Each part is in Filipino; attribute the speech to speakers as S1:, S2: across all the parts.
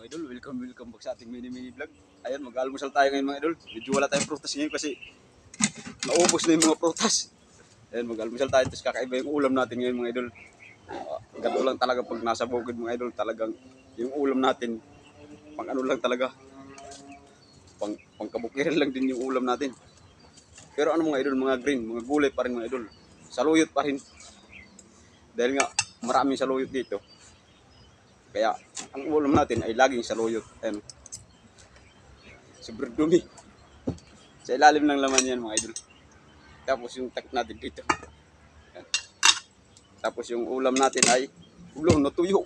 S1: mga idol, welcome back sa ating mini vlog. Ayan, mag-almusal tayo ngayon mga idol. Medyo wala tayong prutas ngayon kasi naubos na yung mga prutas. Ayan, mag-almusal tayo, tapos kakaiba yung ulam natin ngayon mga idol. Ganito lang talaga pag nasa bukid mga idol, talagang yung ulam natin, pang ano lang talaga, pang kabukiran lang din yung ulam natin. Pero ano mga idol, mga green, mga gulay pa rin mga idol. Saluyot pa rin. Dahil nga, maraming saluyot dito. Kaya, ang ulam natin ay laging saluyot. Ayan. Sobrang dumi. Sa ilalim ng laman yan mga idol. Tapos yung takip natin dito. Ayan. Tapos yung ulam natin ay ulo, natuyo.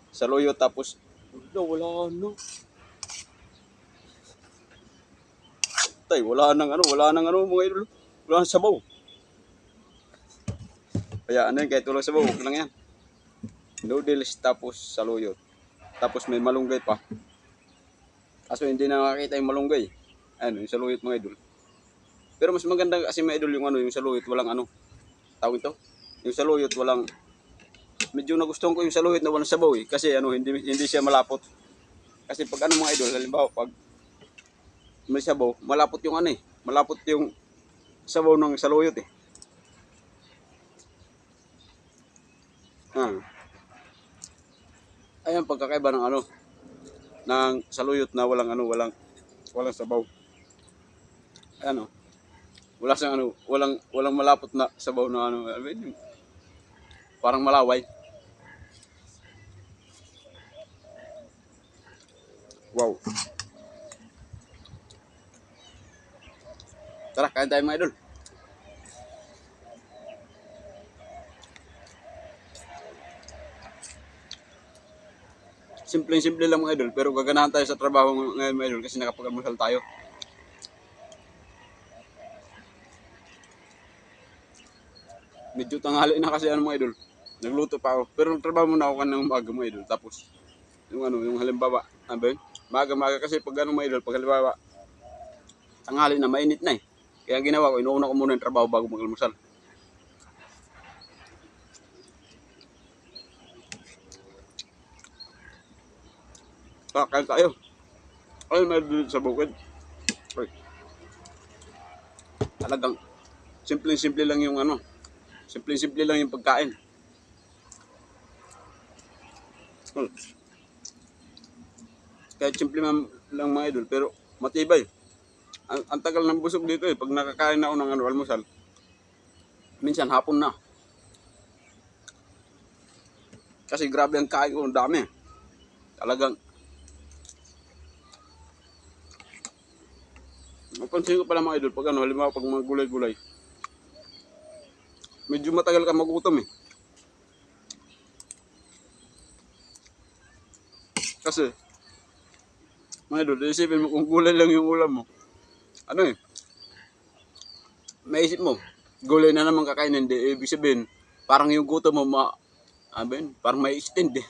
S1: Saluyot tapos, wala na. Tay, wala nang ano mga idol. Wala nang sabaw. Kaya ano yun, kahit walang sabaw, okay lang yan. Noodles tapos saluyot. Tapos may malunggay pa. Kaso hindi na nakakita yung malunggay. Ano, yung saluyot mga idol. Pero mas maganda kasi mga idol yung ano, yung saluyot walang ano. Tawag ito. Yung saluyot walang, medyo nagustuhan ko yung saluyot na walang sabaw eh. Kasi ano, hindi siya malapot. Kasi pag ano mga idol, halimbawa pag may sabaw, malapot yung ano eh. Malapot yung sabaw ng saluyot eh. Ayan pagkakaiba ng ano, ng saluyot na walang sabaw. Ayan o. Wala siyang ano, walang malapot na sabaw na ano, parang malaway. Wow. Tara, kain tayo mga idol. Simple lang mga idol, pero gaganahan tayo sa trabaho ngayon mga idol kasi nakapag-almusal tayo. Medyo tanghali na kasi ano mga idol. Nagluto pa ako. Pero nagtrabaho muna ako kanina umaga mga idol. Tapos, yung halimbawa, maga kasi pag ano mga idol, pag halimbawa, tanghali na, mainit na eh. Kaya ginawa ko, inuuna ko muna yung trabaho bago mag-almusal. Kain tayo. Ay, may dito sa bukid. Ay. Talagang, simple lang yung ano. Simple lang yung pagkain. Kahit simple lang mga idol, pero matibay. Ang tagal ng busog dito eh. Pag nakakain na ako ng ano, almusal, minsan hapon na. Kasi grabe ang kain ko, ang dami. Talagang, mapansin ko pala mga idol, pag ano, halimbawa pag mga gulay-gulay, medyo matagal ka magutom eh. Kasi, mga idol, isipin mo kung gulay lang yung ulam mo. Ano eh, maisip mo, gulay na naman kakainin, di ibig sabihin, parang yung gutom mo, parang may extend eh.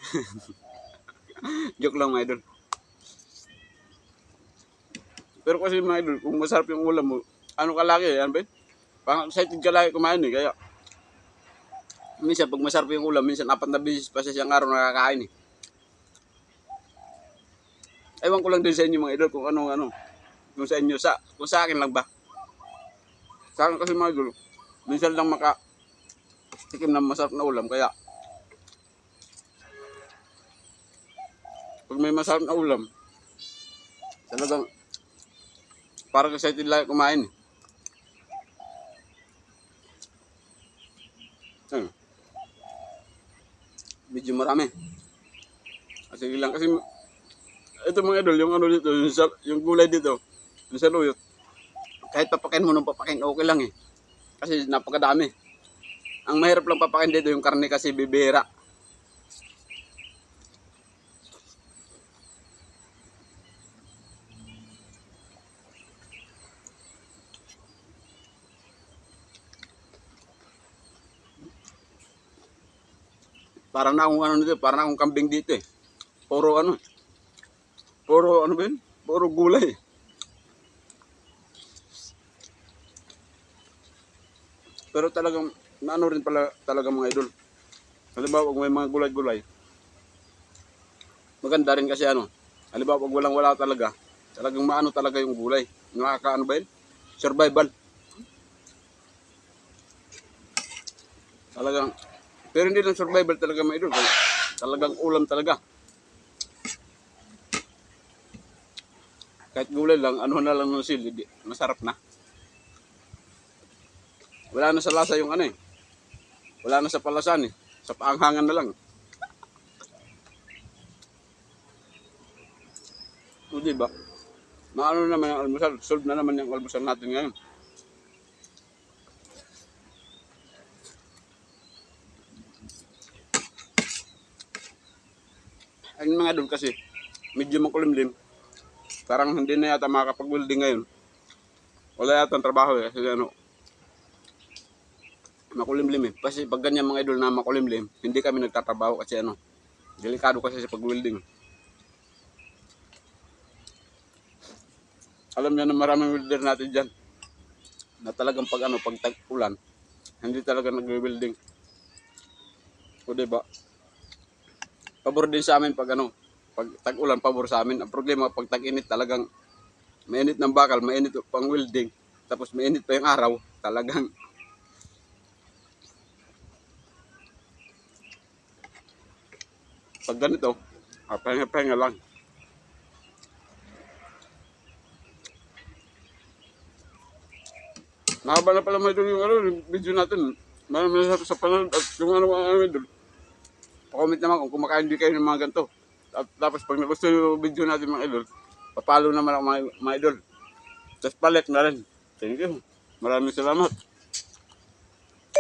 S1: Joke lang mga idol. Pero kasi mga idol, kung masarap yung ulam mo, ano ka lagi, parang excited ka lagi kumain eh. Kaya, minsan pag masarap yung ulam, minsan 4 na beses pa sa isang araw nakakain eh. Ewan ko lang din sa inyo mga idol kung ano, kung sa inyo, kung sa akin lang ba. Sa akin kasi mga idol, minsan lang makatikim ng masarap na ulam, kaya pag may masarap na ulam, talagang parang excited lang kumain. Medyo marami. Sige lang kasi ito mga idol, yung ano dito, yung gulay dito, yung saluyot, kahit papakin mo nung papakin, okay lang eh. Kasi napakadami. Ang mahirap lang papakin dito yung karne kasi bibira. Parang na akong ano dito, parang na akong kambing dito eh. Puro ano ba yun? Puro gulay. Pero talagang, naano rin pala talaga mga idol. Halimbawa, kung may mga gulay-gulay, Maganda rin kasi ano, halimbawa pag walang-wala talaga, talagang maano talaga yung gulay. Nakakaano ba yun? Survival. Talagang, pero hindi lang survival talaga mga idol. Talagang ulam talaga. Kahit gulay lang, ano na lang ng sili, masarap na. Wala na sa lasa yung ano eh. Wala na sa palasan eh. Sa paanghangan na lang. O diba? Maano naman yung almusal. Solve na naman yung almusal natin ngayon. Ang mga idol kasi, medyo makulimlim. Parang hindi na yata makakapag-welding ngayon. Wala yata ang trabaho eh. Kasi ano, makulimlim eh. Kasi pag ganyan mga idol na makulimlim, hindi kami nagtatrabaho kasi ano, delikado kasi sa pag-welding. Alam niyo na maraming welder natin dyan. Na talagang pag ano, pag tag-ulan, hindi talaga nagwe-welding. O diba? Pabor din sa amin pag ano, pag tag-ulan, pabor sa amin. Ang problema pag tag-init talagang mainit ng bakal, mainit pang welding. Tapos mainit pa yung araw, talagang pag ganito, pahinga-pahinga lang. Mahaba na pala mga idol yung ano, yung video natin. Marami na sa panonood at yung ano idol. Pa-comment naman kung kumakain din kayo ng mga ganito. At tapos pag nagustuhan yung video natin mga idol, papalo naman ako mga idol. Tapos palit na rin. Thank you. Maraming salamat.